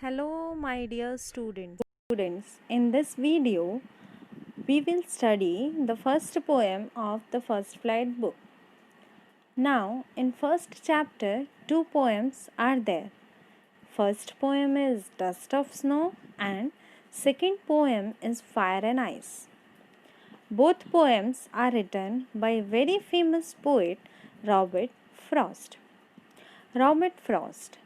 Hello, my dear students. In this video, we will study the first poem of the First Flight book. Now, in first chapter, two poems are there. First poem is Dust of Snow and second poem is Fire and Ice. Both poems are written by very famous poet Robert Frost. Robert Frost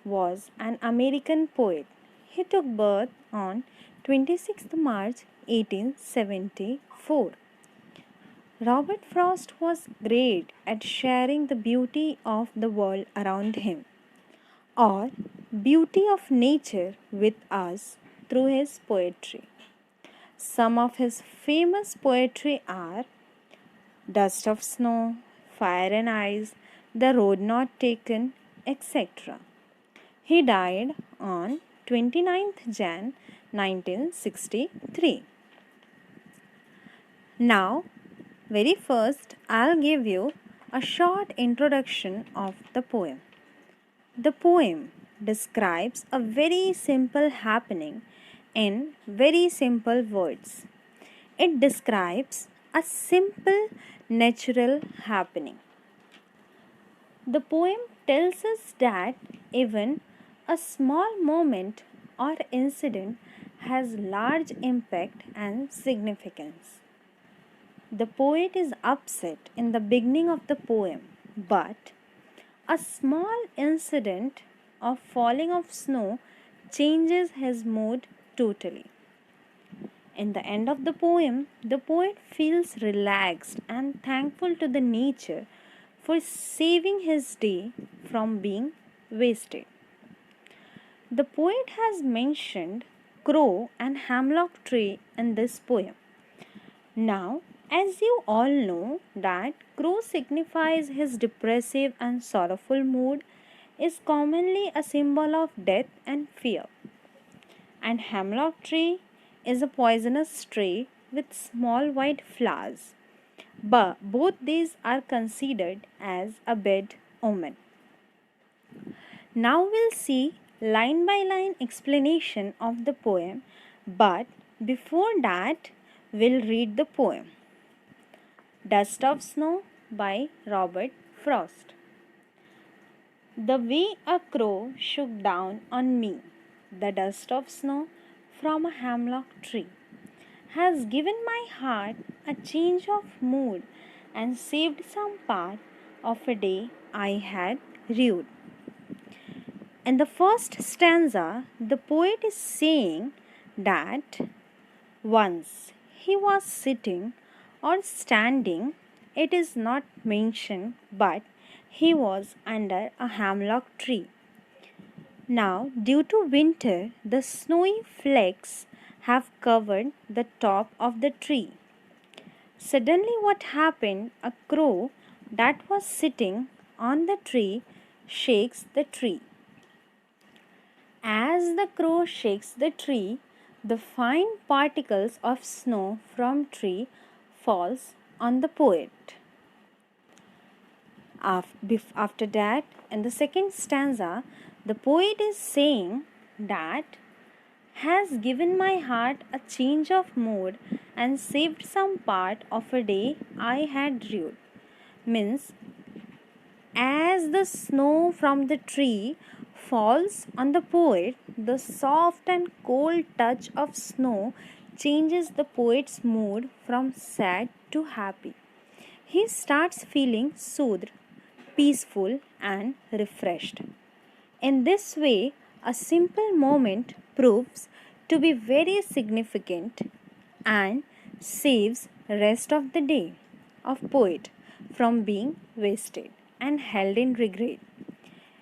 was an American poet. He took birth on 26th March 1874. Robert Frost was great at sharing the beauty of the world around him or beauty of nature with us through his poetry. Some of his famous poetry are Dust of Snow, Fire and Ice, The Road Not Taken, etc. He died on 29th Jan 1963. Now, very first, I'll give you a short introduction of the poem. The poem describes a very simple happening in very simple words. It describes a simple natural happening. The poem tells us that even a small moment or incident has large impact and significance. The poet is upset in the beginning of the poem, but a small incident of falling of snow changes his mood totally. In the end of the poem, the poet feels relaxed and thankful to the nature for saving his day from being wasted. The poet has mentioned crow and hemlock tree in this poem. Now, as you all know that crow signifies his depressive and sorrowful mood, is commonly a symbol of death and fear. And hemlock tree is a poisonous tree with small white flowers. But both these are considered as a bad omen. Now we'll see line by line explanation of the poem, but before that we'll read the poem. Dust of Snow by Robert Frost. The way a crow shook down on me, the dust of snow from a hemlock tree, has given my heart a change of mood and saved some part of a day I had rued. In the first stanza, the poet is saying that once he was sitting or standing, it is not mentioned, but he was under a hemlock tree. Now, due to winter, the snowy flakes have covered the top of the tree. Suddenly, what happened? A crow that was sitting on the tree shakes the tree. As the crow shakes the tree, the fine particles of snow from tree falls on the poet. After that, in the second stanza, the poet is saying that has given my heart a change of mood and saved some part of a day I had rued. Means, as the snow from the tree falls on the poet, the soft and cold touch of snow changes the poet's mood from sad to happy. He starts feeling soothed, peaceful, and refreshed. In this way, a simple moment proves to be very significant and saves rest of the day of poet from being wasted and held in regret.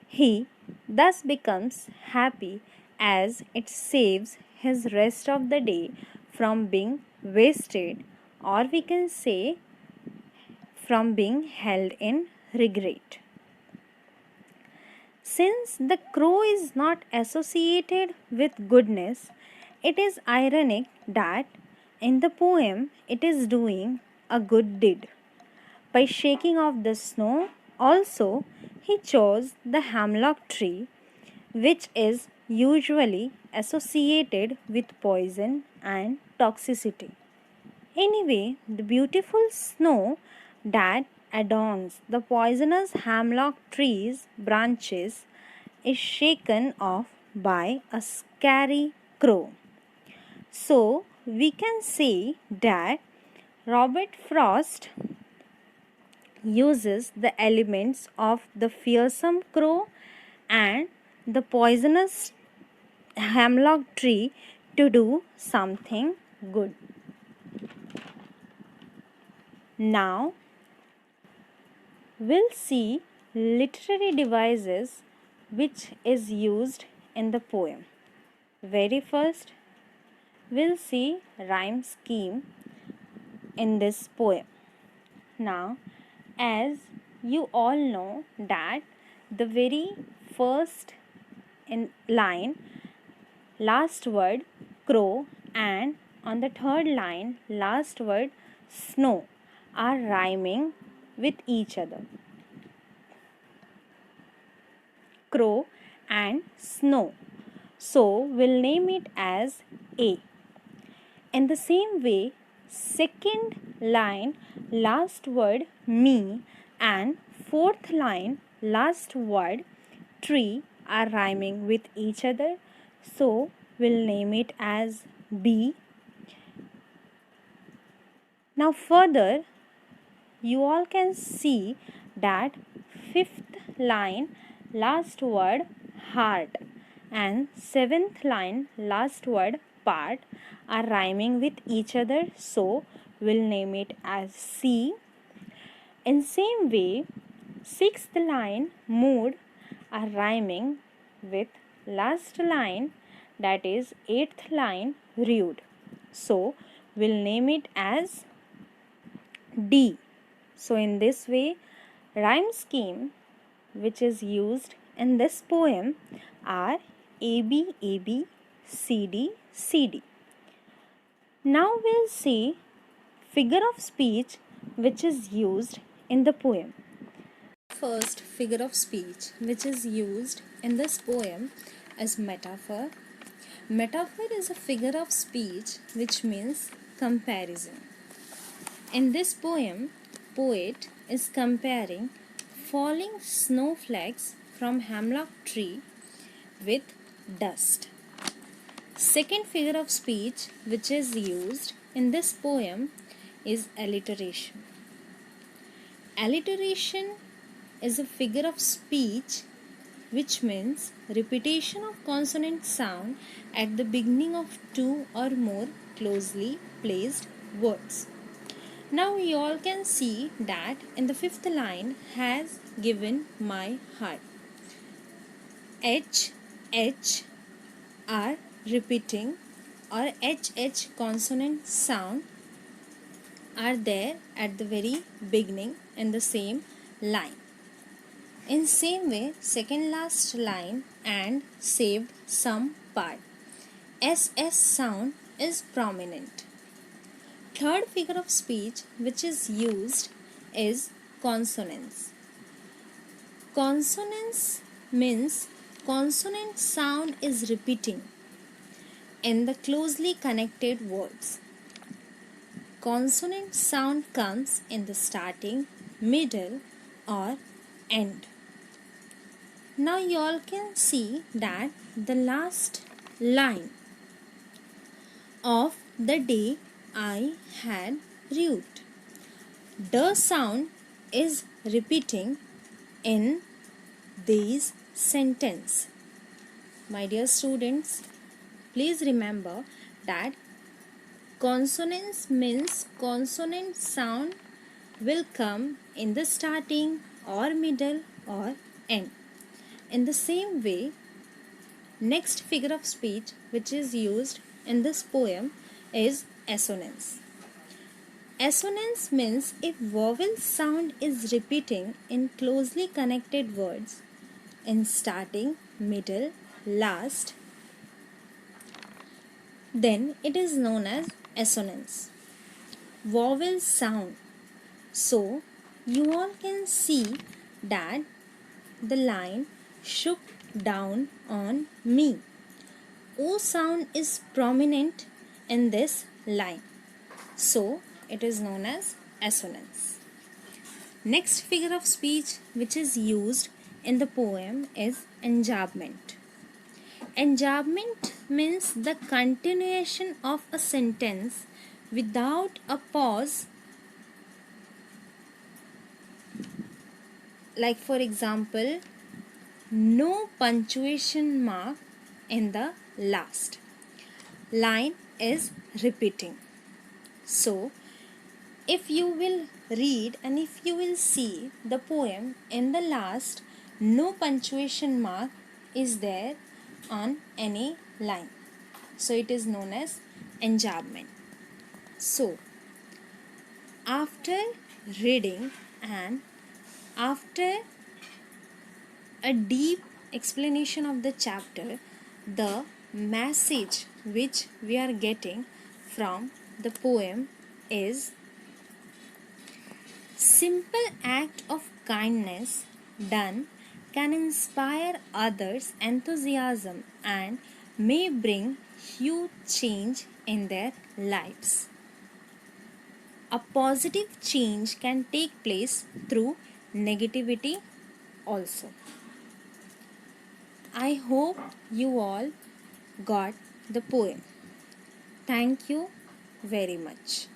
He thus becomes happy as it saves his rest of the day from being wasted, or we can say from being held in regret. Since the crow is not associated with goodness, it is ironic that in the poem it is doing a good deed. By shaking off the snow, also he chose the hemlock tree which is usually associated with poison and toxicity. Anyway, the beautiful snow that adorns the poisonous hemlock tree's branches is shaken off by a scary crow. So, we can say that Robert Frost uses the elements of the fearsome crow and the poisonous hemlock tree to do something good. Now, we'll see literary devices which is used in the poem. Very first, we'll see rhyme scheme in this poem. Now, as you all know that the very first in line, last word crow, and on the third line, last word snow are rhyming with each other. Crow and snow. So we'll name it as A. In the same way, second line, last word me, and fourth line, last word tree are rhyming with each other. So we'll name it as B. Now further, you all can see that fifth line, last word heart, and seventh line, last word part are rhyming with each other. So we'll name it as C. In same way, sixth line mood are rhyming with last line, that is eighth line rude. So we'll name it as D. So in this way, rhyme scheme which is used in this poem are AB, AB, CD, CD. Now we'll see figure of speech which is used in the poem. First figure of speech which is used in this poem is metaphor. Metaphor is a figure of speech which means comparison. In this poem, poet is comparing falling snowflakes from hemlock tree with dust. Second figure of speech which is used in this poem is alliteration. Alliteration is a figure of speech which means repetition of consonant sound at the beginning of two or more closely placed words. Now you all can see that in the fifth line has given my heart. H, H are repeating, or HH consonant sound are there at the very beginning in the same line. In same way, second last line and saved some part. SS sound is prominent. Third figure of speech which is used is consonance. Consonance means consonant sound is repeating in the closely connected words. Consonant sound comes in the starting, middle, or end. Now you all can see that the last line of the day I had root. The sound is repeating in these sentence. My dear students, please remember that consonance means consonant sound will come in the starting or middle or end. In the same way, next figure of speech which is used in this poem is assonance. Assonance means if vowel sound is repeating in closely connected words in starting, middle, last, then it is known as assonance. Vowel sound. So, you all can see that the line shook down on me. O sound is prominent in this line, so it is known as assonance. Next figure of speech which is used in the poem is enjambment. Enjambment means the continuation of a sentence without a pause, like for example, no punctuation mark in the last. Line is repeating. So, if you will read and if you will see the poem in the last, no punctuation mark is there on any line. So, it is known as enjambment. So, after reading and after a deep explanation of the chapter, the message which we are getting from the poem is simple act of kindness done can inspire others' enthusiasm and may bring huge change in their lives. A positive change can take place through negativity also. I hope you all got the poem. Thank you very much.